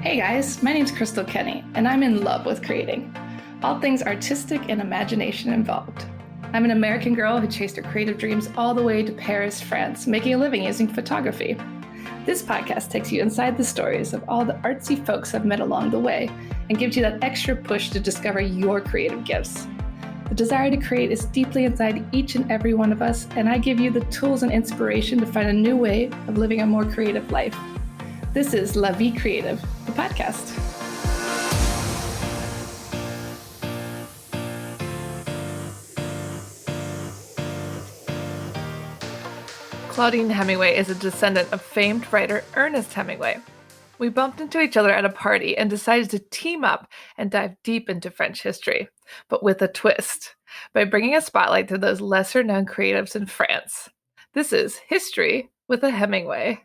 Hey guys, my name's Crystal Kenny, and I'm in love with creating. All things artistic and imagination involved. I'm an American girl who chased her creative dreams all the way to Paris, France, making a living using photography. This podcast takes you inside the stories of all the artsy folks I've met along the way and gives you that extra push to discover your creative gifts. The desire to create is deeply inside each and every one of us, and I give you the tools and inspiration to find a new way of living a more creative life. This is La Vie Creative, the podcast. Claudine Hemingway is a descendant of famed writer Ernest Hemingway. We bumped into each other at a party and decided to team up and dive deep into French history, but with a twist, by bringing a spotlight to those lesser-known creatives in France. This is History with a Hemingway.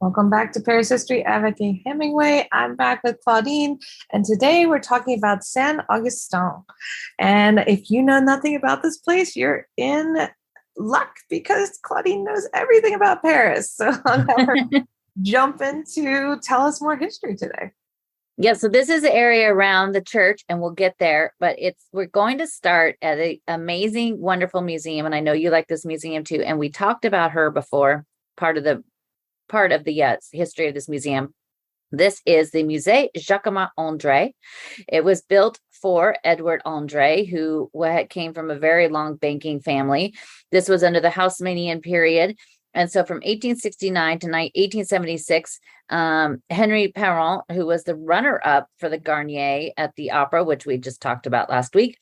Welcome back to Paris History, Avec Hemingway. I'm back with Claudine, and today we're talking about Saint Augustin. And if you know nothing about this place, you're in luck because Claudine knows everything about Paris. So I'll have her jump in to tell us more history today. Yeah, so this is the area around the church, and we'll get there. But we're going to start at an amazing, wonderful museum, and I know you like this museum too. And we talked about her before, part of the history of this museum. This is the Musée Jacquemin André. It was built for Edward André, who came from a very long banking family. This was under the Haussmannian period. And so from 1869 to 1876, Henry Perron, who was the runner-up for the Garnier at the opera, which we just talked about last week,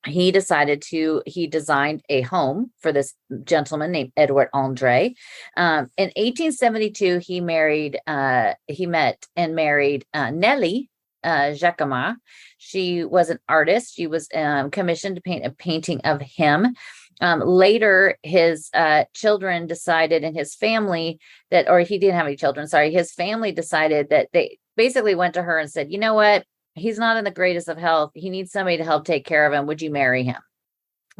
he designed a home for this gentleman named Edward André. In 1872, he met and married Nelly Jacquemin. She was an artist. She was commissioned to paint a painting of him. Later, his children decided, and his family he didn't have any children, his family decided that they basically went to her and said, you know what? He's not in the greatest of health. He needs somebody to help take care of him. Would you marry him?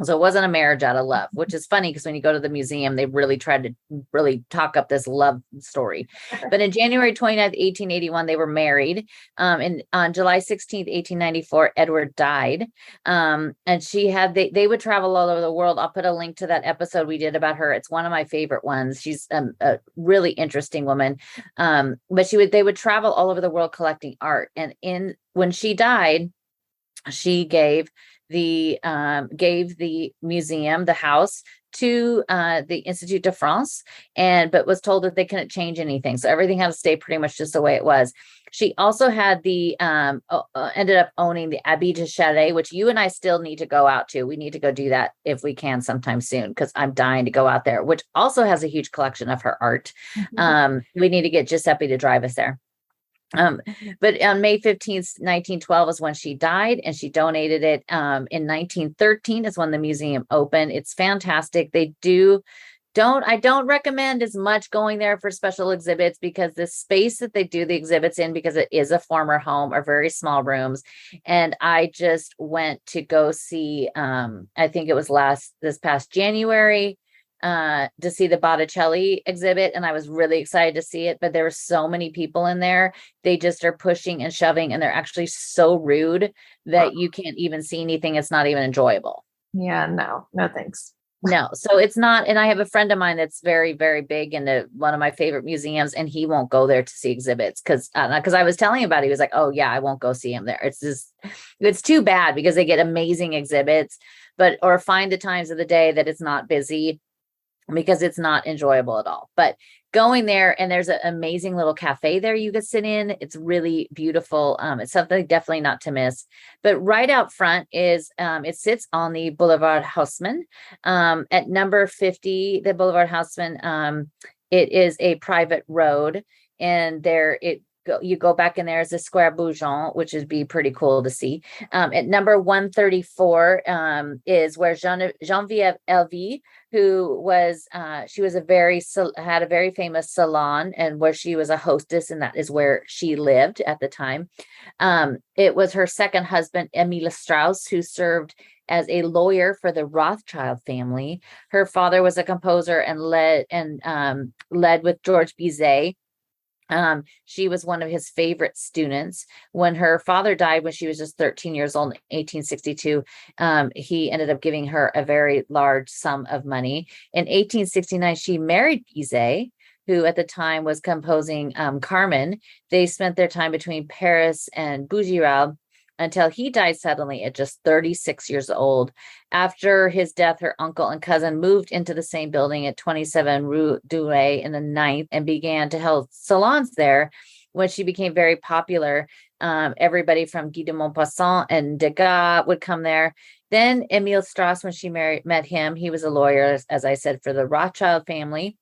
So it wasn't a marriage out of love, which is funny because when you go to the museum, they really tried to really talk up this love story. But in January 29th, 1881, they were married. And on July 16th, 1894, Edward died. And they would travel all over the world. I'll put a link to that episode we did about her. It's one of my favorite ones. She's a really interesting woman. But they would travel all over the world collecting art. And when she died, she gave the museum, the house, to the Institut de France, but was told that they couldn't change anything. So everything had to stay pretty much just the way it was. She also had ended up owning the Abbey de Chalet, which you and I still need to go out to. We need to go do that if we can sometime soon, because I'm dying to go out there, which also has a huge collection of her art. Mm-hmm. We need to get Giuseppe to drive us there. But on May 15th, 1912 is when she died, and she donated it. In 1913 is when the museum opened. It's fantastic. I don't recommend as much going there for special exhibits, because the space that they do the exhibits in, because it is a former home, are very small rooms. And I just went to go see, I think it was this past January, to see the Botticelli exhibit, and I was really excited to see it, but there were so many people in there. They just are pushing and shoving, and they're actually so rude that you can't even see anything. It's not even enjoyable. Yeah, no thanks. No, so it's not. And I have a friend of mine that's very, very big into one of my favorite museums, and he won't go there to see exhibits because I was telling him about it. He was like, oh yeah, I won't go see him there. It's too bad, because they get amazing exhibits, or find the times of the day that it's not busy, because it's not enjoyable at all. But going there, and there's an amazing little cafe there you could sit in. It's really beautiful. It's something definitely not to miss. But right out front is, it sits on the Boulevard Haussmann, at number 50, the Boulevard Haussmann. It is a private road, and you go back in there as a Square Bougeon, which would be pretty cool to see. At number 134 is where Geneviève Elvy, who was had a very famous salon, and where she was a hostess, and that is where she lived at the time. It was her second husband, Emile Strauss, who served as a lawyer for the Rothschild family. Her father was a composer and led with George Bizet. She was one of his favorite students. When her father died when she was just 13 years old in 1862, he ended up giving her a very large sum of money. In 1869, she married Bizet, who at the time was composing Carmen. They spent their time between Paris and Bougival until he died suddenly at just 36 years old. After his death, her uncle and cousin moved into the same building at 27 Rue Douai in the 9th and began to hold salons there. When she became very popular, everybody from Guy de Maupassant and Degas would come there. Then Emile Strauss, when she met him, he was a lawyer, as I said, for the Rothschild family.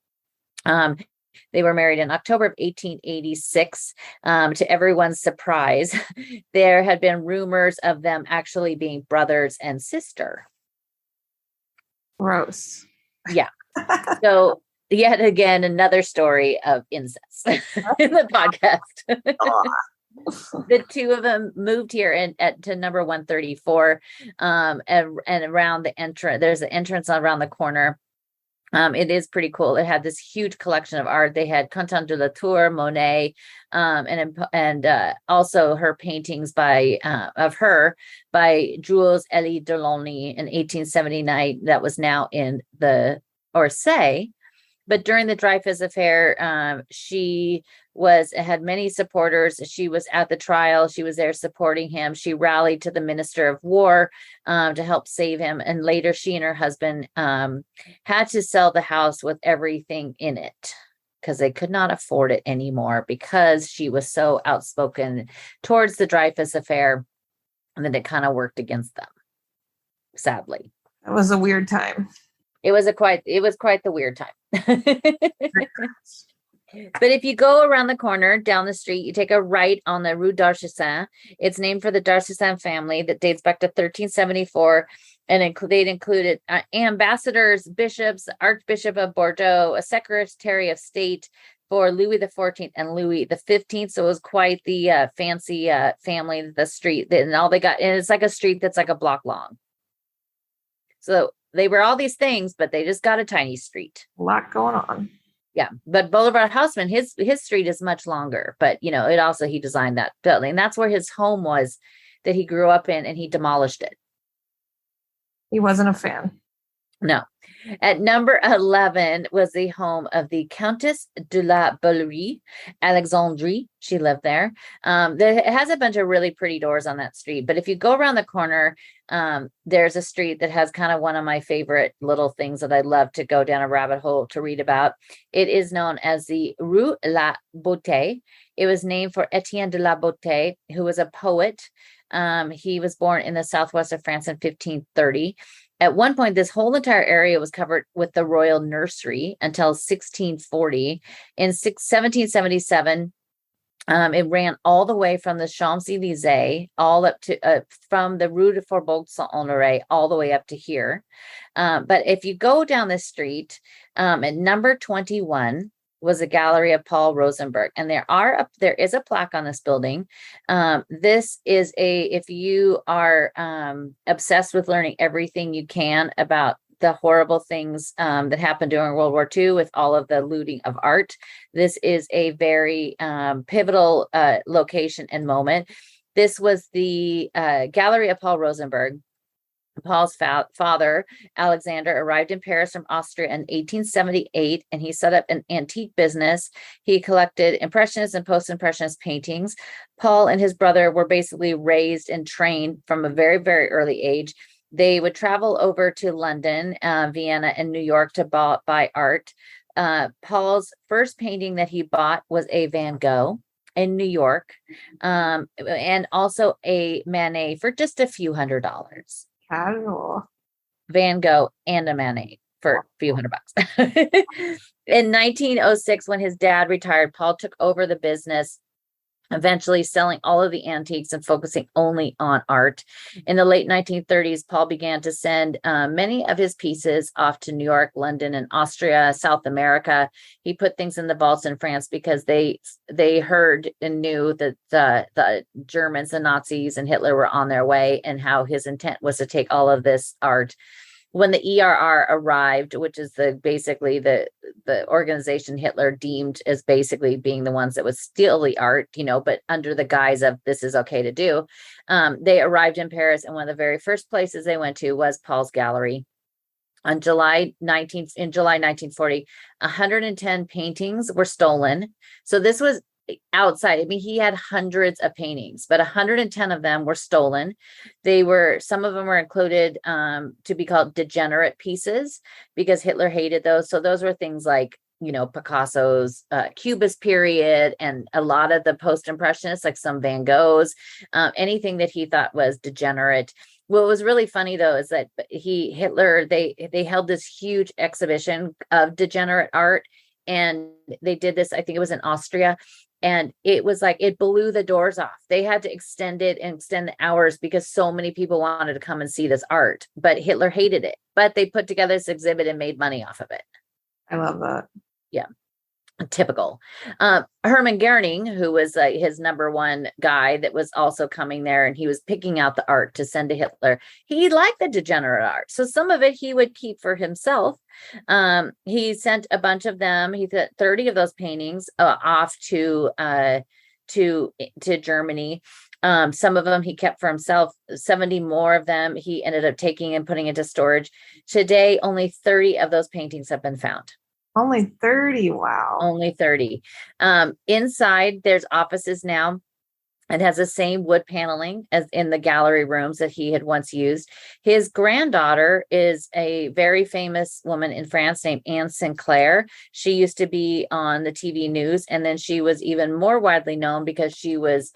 They were married in October of 1886. To everyone's surprise, there had been rumors of them actually being brothers and sister. Gross. Yeah. So yet again, another story of incest in the podcast. The two of them moved here to number 134, and around the entrance, there's an entrance around the corner. It is pretty cool. It had this huge collection of art. They had Quentin de la Tour, Monet, and also her paintings of her by Jules Elie Delaunay in 1879. That was now in the Orsay. But during the Dreyfus affair, she had many supporters. She was at the trial. She was there supporting him. She rallied to the Minister of War to help save him. And later, she and her husband had to sell the house with everything in it because they could not afford it anymore because she was so outspoken towards the Dreyfus affair, and then it kind of worked against them, sadly. It was a weird time. It was quite the weird time. But if you go around the corner down the street, you take a right on the Rue d'Archessin. It's named for the d'Archessin family that dates back to 1374. And they'd included ambassadors, bishops, Archbishop of Bordeaux, a secretary of state for Louis XIV and Louis XV. So it was quite the fancy family, the street. And all they got, and it's like a street that's like a block long. So they were all these things, but they just got a tiny street. A lot going on. Yeah. But Boulevard Haussmann, his street is much longer, but he designed that building. That's where his home was that he grew up in, and he demolished it. He wasn't a fan. No. At number 11 was the home of the Countess de la Bellerive, Alexandrie. She lived there. It has a bunch of really pretty doors on that street. But if you go around the corner, there's a street that has kind of one of my favorite little things that I love to go down a rabbit hole to read about. It is known as the Rue La Beauté. It was named for Etienne de la Beauté, who was a poet. He was born in the southwest of France in 1530. At one point, this whole entire area was covered with the royal nursery until 1640. In 1777, it ran all the way from the Champs-Élysées, all up to from the Rue de Faubourg Saint-Honoré, all the way up to here. But if you go down this street, at number 21 was a gallery of Paul Rosenberg, and there is a plaque on this building. This is if you are obsessed with learning everything you can about the horrible things that happened during World War II with all of the looting of art, this is a very pivotal location and moment. This was the gallery of Paul Rosenberg. Paul's father, Alexander, arrived in Paris from Austria in 1878, and he set up an antique business. He collected Impressionist and Post-Impressionist paintings. Paul and his brother were basically raised and trained from a very, very early age. They would travel over to London, Vienna, and New York to buy art. Paul's first painting that he bought was a Van Gogh in New York, and also a Manet for just a few $100s. Casual. Van Gogh and a Manet for a few $100. In 1906, when his dad retired, Paul took over the business, eventually selling all of the antiques and focusing only on art. In the late 1930s, Paul began to send many of his pieces off to New York, London, and Austria, South America. He put things in the vaults in France because they heard and knew that the Germans, the Nazis, and Hitler were on their way, and how his intent was to take all of this art. When the ERR arrived, which is basically the the organization Hitler deemed as basically being the ones that would steal the art, but under the guise of this is okay to do. They arrived in Paris, and one of the very first places they went to was Paul's Gallery. In July 1940, 110 paintings were stolen. So this was outside. I mean, he had hundreds of paintings, but 110 of them were stolen. Some of them were included to be called degenerate pieces because Hitler hated those. So those were things like, Picasso's Cubist period and a lot of the post-impressionists, like some Van Goghs, anything that he thought was degenerate. What was really funny though is that they held this huge exhibition of degenerate art, and they did this, I think it was in Austria, and it was like it blew the doors off. They had to extend it and extend the hours because so many people wanted to come and see this art, but Hitler hated it. But they put together this exhibit and made money off of it. I love that. Yeah. Typical. Hermann Goering, who was his number one guy that was also coming there, and he was picking out the art to send to Hitler. He liked the degenerate art, so some of it he would keep for himself. He sent a bunch of them. He sent 30 of those paintings off to Germany. Some of them he kept for himself. 70 more of them he ended up taking and putting into storage. Today, only 30 of those paintings have been found. Only 30. Wow. Only 30. Inside, there's offices now. It has the same wood paneling as in the gallery rooms that he had once used. His granddaughter is a very famous woman in France named Anne Sinclair. She used to be on the TV news, and then she was even more widely known because she was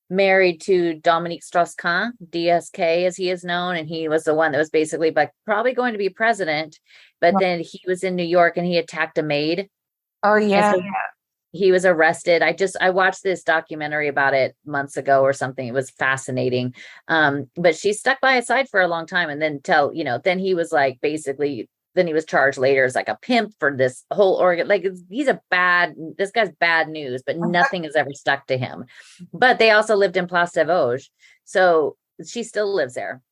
married to Dominique Strauss-Kahn, DSK as he is known, and he was the one that was basically like probably going to be president, but then he was in New York and he attacked a maid. Oh yeah. So he was arrested. I watched this documentary about it months ago or something. It was fascinating. But she stuck by his side for a long time, and then then he was like basically then he was charged later as like a pimp for this whole organ. Like this guy's bad news, but nothing has ever stuck to him. But they also lived in Place des Vosges. So she still lives there.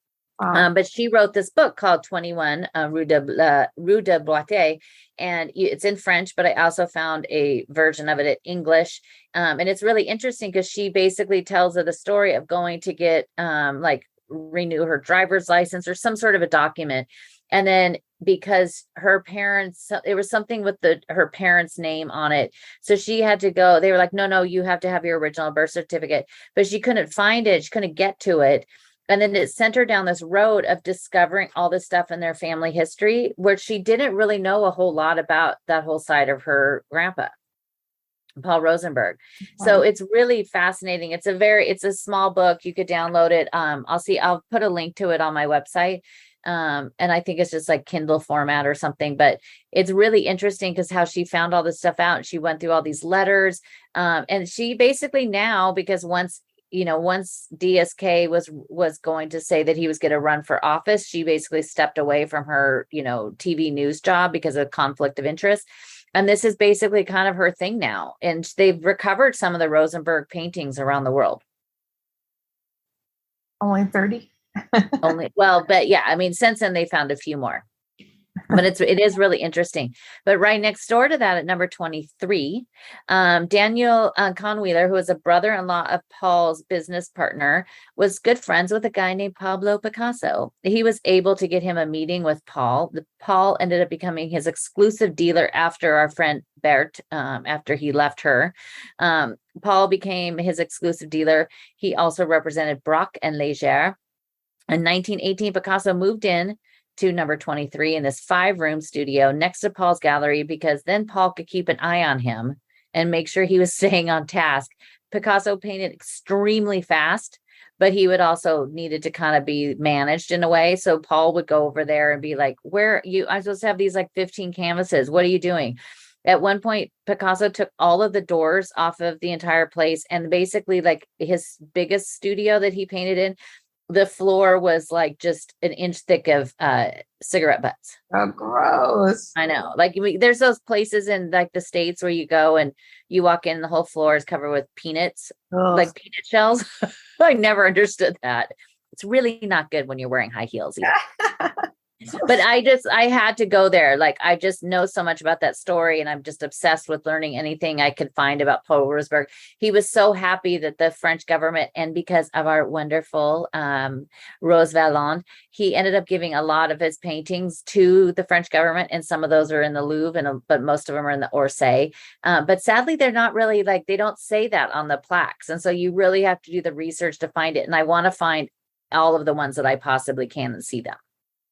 But she wrote this book called 21 Rue de Boité, and it's in French, but I also found a version of it in English. And it's really interesting because she basically tells the story of going to get renew her driver's license or some sort of a document. And then because her parents, it was something with her parents' name on it. So she had to go, they were like, no, you have to have your original birth certificate, but she couldn't find it. She couldn't get to it. And then it sent her down this road of discovering all this stuff in their family history, where she didn't really know a whole lot about that whole side of her grandpa, Paul Rosenberg. Wow. So it's really fascinating. It's a small book. You could download it. I'll put a link to it on my website. And I think it's just like Kindle format or something, but it's really interesting because how she found all this stuff out, and she went through all these letters. And she basically now, because once DSK was going to say that he was going to run for office, she basically stepped away from her, TV news job because of conflict of interest. And this is basically kind of her thing now. And they've recovered some of the Rosenberg paintings around the world. Only 30? But yeah, I mean, since then they found a few more. But it is really interesting. But right next door to that, at number 23, Daniel Conwheeler, who was a brother-in-law of Paul's business partner, was good friends with a guy named Pablo Picasso. He was able to get him a meeting with Paul. Paul ended up becoming his exclusive dealer after our friend Berthe, after he left her. Paul became his exclusive dealer. He also represented Braque and Léger. In 1918, Picasso moved in to number 23 in this 5-room studio next to Paul's gallery, because then Paul could keep an eye on him and make sure he was staying on task. Picasso painted extremely fast, but he would also needed to kind of be managed in a way. So Paul would go over there and be like, I'm supposed to have these like 15 canvases. What are you doing? At one point, Picasso took all of the doors off of the entire place, and basically like his biggest studio that he painted in, the floor was like just an inch thick of cigarette butts. Oh, gross. I know. Like there's those places in like the States where you go and you walk in, the whole floor is covered with peanuts, like peanut shells. I never understood that. It's really not good when you're wearing high heels either. But I had to go there. Like, I just know so much about that story, and I'm just obsessed with learning anything I could find about Paul Roseberg. He was so happy that the French government, and because of our wonderful Rose Valland, he ended up giving a lot of his paintings to the French government, and some of those are in the Louvre, but most of them are in the Orsay. But sadly, they're not really, like, they don't say that on the plaques, and so you really have to do the research to find it. And I want to find all of the ones that I possibly can and see them.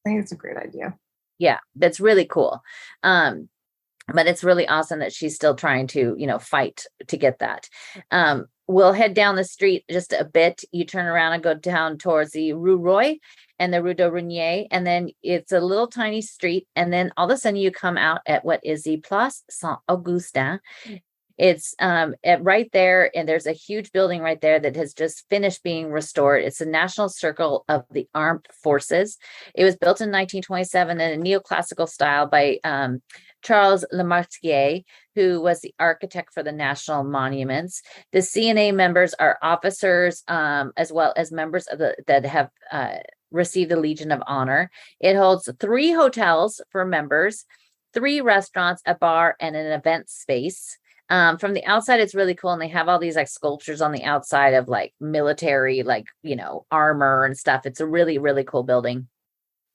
I think it's a great idea. Yeah, that's really cool. But it's really awesome that she's still trying to, fight to get that. We'll head down the street just a bit. You turn around and go down towards the Rue Roy and the Rue de Runier, and then it's a little tiny street. And then all of a sudden you come out at what is the Place Saint-Augustin. It's right there, and there's a huge building right there that has just finished being restored. It's the National Circle of the Armed Forces. It was built in 1927 in a neoclassical style by Charles Lemarquier, who was the architect for the national monuments. The CNA members are officers, as well as members of that have received the Legion of Honor. It holds 3 hotels for members, 3 restaurants, a bar, and an event space. From the outside, it's really cool. And they have all these like sculptures on the outside of like military, like, armor and stuff. It's a really, really cool building.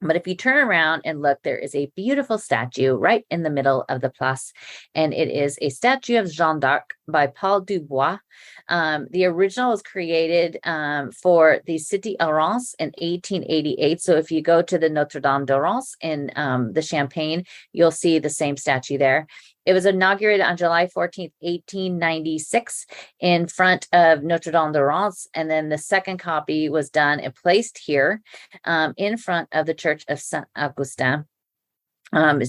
But if you turn around and look, there is a beautiful statue right in the middle of the place. And it is a statue of Jeanne d'Arc by Paul Dubois. The original was created for the City of Reims in 1888. So if you go to the Notre Dame de Reims in the Champagne, you'll see the same statue there. It was inaugurated on July 14th, 1896 in front of Notre Dame de Reims. And then the second copy was done and placed here in front of the Church of Saint Augustin.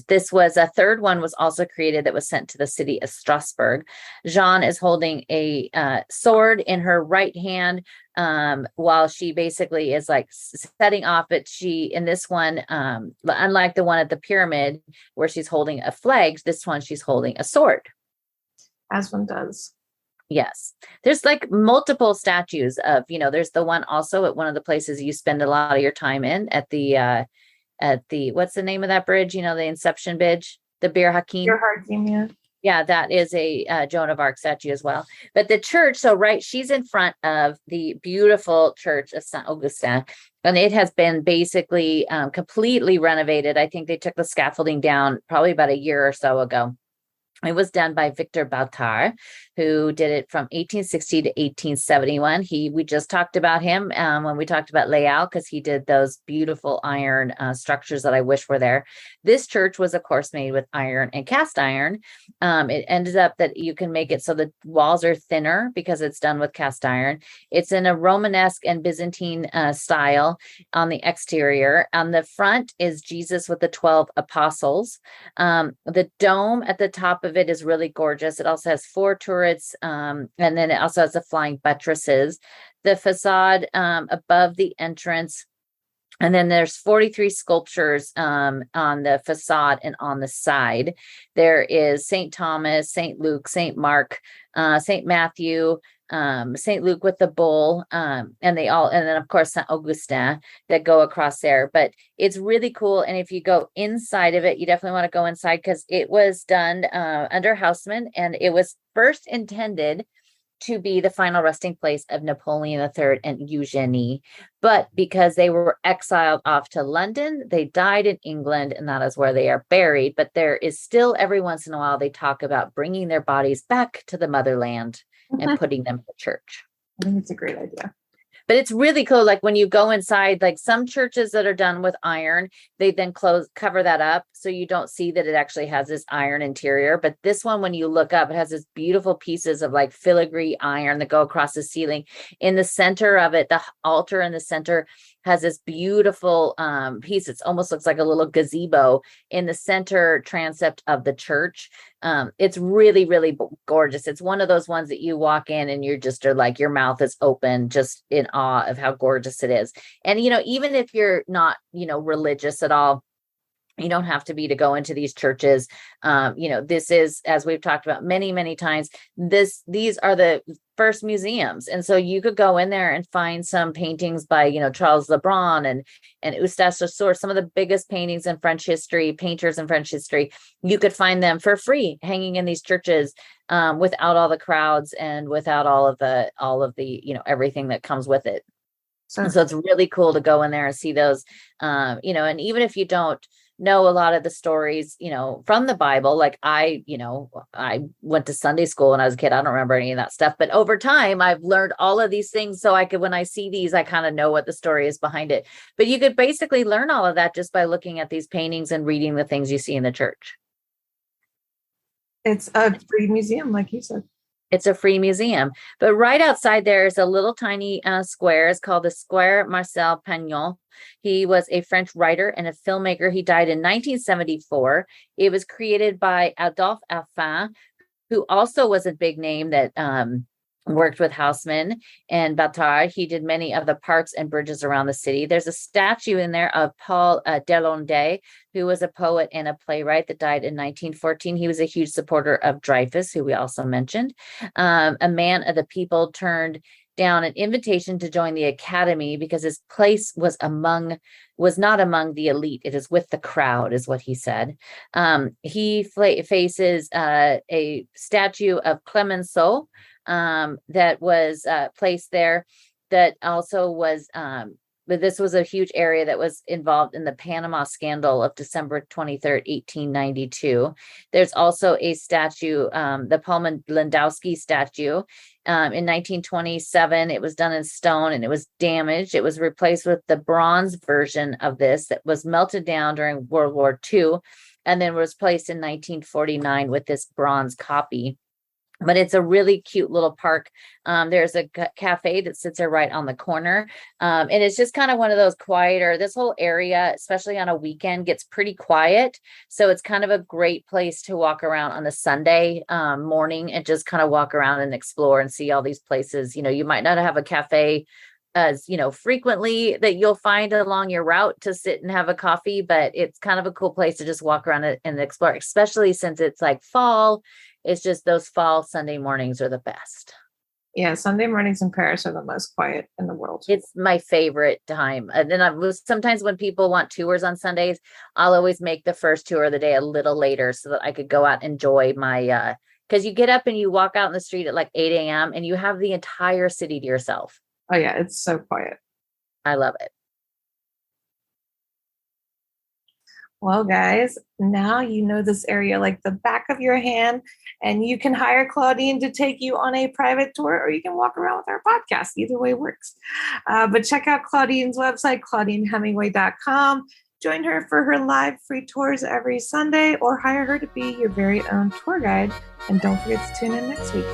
This was a third one was also created that was sent to the city of Strasbourg. Jeanne is holding a sword in her right hand while she basically is like setting off. But in this one, unlike the one at the pyramid where she's holding a flag, this one she's holding a sword. As one does. Yes. There's like multiple statues of, there's the one also at one of the places you spend a lot of your time in at the what's the name of that bridge? The Inception Bridge, the Bir Hakeem. Bir Hakeem, yeah. Yeah, that is a Joan of Arc statue as well. But the church, she's in front of the beautiful Church of Saint Augustin, and it has been basically completely renovated. I think they took the scaffolding down probably about a year or so ago. It was done by Victor Baltard, who did it from 1860 to 1871. We just talked about him when we talked about layout, because he did those beautiful iron structures that I wish were there. This church was, of course, made with iron and cast iron. It ended up that you can make it so the walls are thinner because it's done with cast iron. It's in a Romanesque and Byzantine style on the exterior. On the front is Jesus with the 12 apostles. The dome at the top of it is really gorgeous. It also has 4 turrets, and then it also has the flying buttresses. The facade above the entrance, and then there's 43 sculptures on the facade and on the side. There is St. Thomas, St. Luke, St. Mark, St. Matthew, St. Luke with the bull, and then of course St. Augustin that go across there. But it's really cool. And if you go inside of it, you definitely want to go inside, because it was done under Haussmann, and it was first intended to be the final resting place of Napoleon III and Eugenie. But because they were exiled off to London, they died in England, and that is where they are buried. But there is still, every once in a while, they talk about bringing their bodies back to the motherland and putting them to church. I think it's a great idea. But it's really cool. Like when you go inside, like some churches that are done with iron, they then cover that up, so you don't see that it actually has this iron interior. But this one, when you look up, it has this beautiful pieces of like filigree iron that go across the ceiling. In the center of it, the altar in the center has this beautiful piece. It almost looks like a little gazebo in the center transept of the church. It's really, really gorgeous. It's one of those ones that you walk in and you're just like, your mouth is open, just in awe of how gorgeous it is. And, even if you're not, religious at all, You don't have to be to go into these churches. This is, as we've talked about many, many times, these are the first museums. And so you could go in there and find some paintings by, Charles Lebrun and Eustache de Source, some of the biggest paintings in French history, painters in French history. You could find them for free hanging in these churches, without all the crowds and without all of the, everything that comes with it. So it's really cool to go in there and see those, and even if you don't know a lot of the stories, from the Bible, like I went to Sunday school when I was a kid. I don't remember any of that stuff, but over time I've learned all of these things. So when I see these, I kind of know what the story is behind it. But you could basically learn all of that just by looking at these paintings and reading the things you see in the church. It's a free museum, like you said. It's a free museum, but right outside there is a little tiny square. It's called the Square Marcel Pagnol. He was a French writer and a filmmaker. He died in 1974. It was created by Adolphe Alphin, who also was a big name that worked with Haussmann and Bataille. He did many of the parks and bridges around the city. There's a statue in there of Paul Delanday, who was a poet and a playwright that died in 1914. He was a huge supporter of Dreyfus, who we also mentioned. A man of the people turned down an invitation to join the academy because his place was not among the elite. It is with the crowd, is what he said. He faces a statue of Clemenceau, that was placed there, that also was, but this was a huge area that was involved in the Panama scandal of December 23rd, 1892. There's also a statue, the Paul Landowski statue. In 1927, it was done in stone and it was damaged. It was replaced with the bronze version of this that was melted down during World War II, and then was placed in 1949 with this bronze copy. But it's a really cute little park. There's a cafe that sits there right on the corner. And it's just kind of one of those quieter, this whole area, especially on a weekend, gets pretty quiet. So it's kind of a great place to walk around on a Sunday morning and just kind of walk around and explore and see all these places. You might not have a cafe as frequently that you'll find along your route to sit and have a coffee, but it's kind of a cool place to just walk around and explore, especially since it's like fall. It's just those fall Sunday mornings are the best. Yeah, Sunday mornings in Paris are the most quiet in the world. It's my favorite time. And then sometimes when people want tours on Sundays, I'll always make the first tour of the day a little later so that I could go out and enjoy my, because you get up and you walk out in the street at like 8 a.m. and you have the entire city to yourself. Oh yeah, it's so quiet. I love it. Well, guys, now you know this area like the back of your hand, and you can hire Claudine to take you on a private tour, or you can walk around with our podcast. Either way works. But check out Claudine's website, ClaudineHemingway.com. Join her for her live free tours every Sunday, or hire her to be your very own tour guide. And don't forget to tune in next week.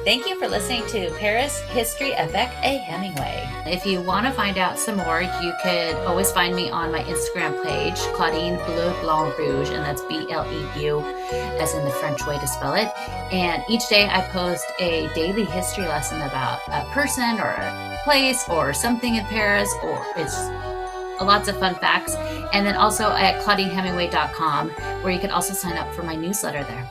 Thank you for listening to Paris History Avec a Hemingway. If you want to find out some more, you could always find me on my Instagram page, Claudine Bleu Blanc Rouge, and that's BLEU, as in the French way to spell it. And each day I post a daily history lesson about a person or a place or something in Paris, or it's lots of fun facts. And then also at ClaudineHemingway.com, where you can also sign up for my newsletter there.